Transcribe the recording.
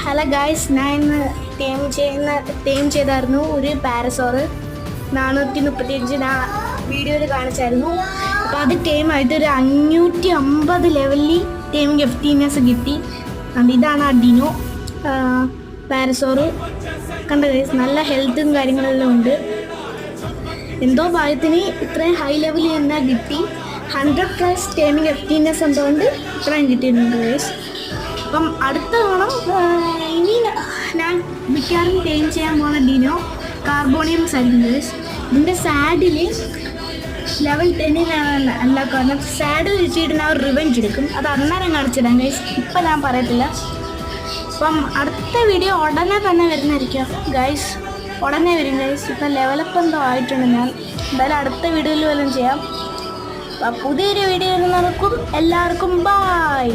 Hello guys, ഞാൻ ഇന്ന് team ചെയ്തായിരുന്നു ഒരു പാരസോറ് 435 ഞാൻ വീഡിയോയിൽ കാണിച്ചായിരുന്നു. അപ്പോൾ അത് ടീമായിട്ട് ഒരു 550 ലെവലിൽ ടീമിങ് എഫ്റ്റീനെസ് കിട്ടി. ഇതാണ് ആ ഡിനോ പാരസോറ്. കണ്ട ഗൈസ്, നല്ല ഹെൽത്തും കാര്യങ്ങളെല്ലാം ഉണ്ട്. എന്തോ ഭാഗ്യത്തിന് ഇത്രയും ഹൈ ലെവലിൽ തന്നെ കിട്ടി. 100+ ടീമിങ് എഫ്റ്റീനെസ് എന്തുകൊണ്ട് ഇത്രയും കിട്ടിയിട്ടുണ്ട് ഗൈസ്. അപ്പം അടുത്ത തവണ ഇനി ഞാൻ മിക്കവാറും ടൈം ചെയ്യാൻ പോകുന്ന ഡിനോ കാർബോണിയംസ് ആയിരിക്കും ഗൈസ്. ഇതിൻ്റെ സാഡിൽ ലെവൽ 10 അല്ല, കാരണം സാഡിൽ വെച്ചിട്ട് ഞാൻ റിവെഞ്ച് എടുക്കും. അത് അന്നേരം കാണിച്ചിടാം ഗൈസ്, ഇപ്പം ഞാൻ പറയത്തില്ല. അപ്പം അടുത്ത വീഡിയോ ഉടനെ തന്നെ വരുന്നതായിരിക്കും ഗൈസ്, ഉടനെ വരും ഗൈസ്. ഇപ്പം ലെവലപ്പ് എന്തോ ആയിട്ടുണ്ട്. ഞാൻ എന്തായാലും അടുത്ത വീഡിയോയിൽ വല്ലതും ചെയ്യാം. അപ്പം പുതിയൊരു വീഡിയോ വരുന്നവർക്കും എല്ലാവർക്കും ബൈ.